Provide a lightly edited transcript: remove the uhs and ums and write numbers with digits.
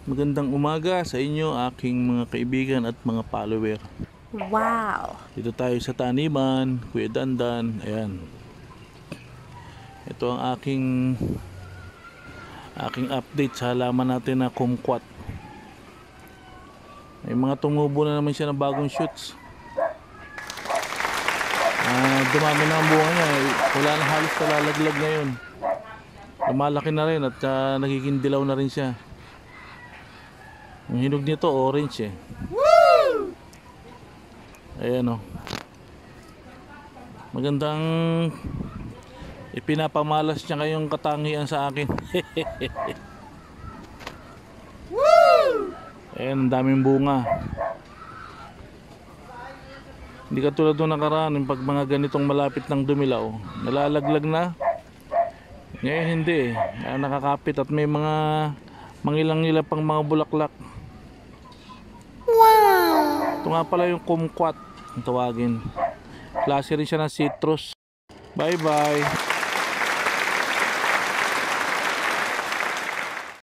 Magandang umaga sa inyo aking mga kaibigan at mga follower. Wow! Dito tayo sa taniman, Kuya Dandan. Ayan. Ito ang aking update sa halaman natin na kumquat. May mga tumubo na naman siya ng bagong shoots. Dumami na ang bunga niya. Wala na halos nalalaglag ngayon. Lumalaki na rin at nagiging dilaw na rin siya. Ang hinog nito orange eh. Woo! Ayan o. Magandang ipinapamalas niya kayong katangian sa akin. Woo! Ayan, ang daming bunga. Hindi katulad nung nakaraan, yung pag mga ganitong malapit ng dumilaw, nalalaglag na. Ngayon hindi eh. Nakakapit at may mga mangilang-ilang pang mga bulaklak. Wow! Ito nga pala yung kumquat ang tawagin. Klase rin siya ng citrus. Bye bye!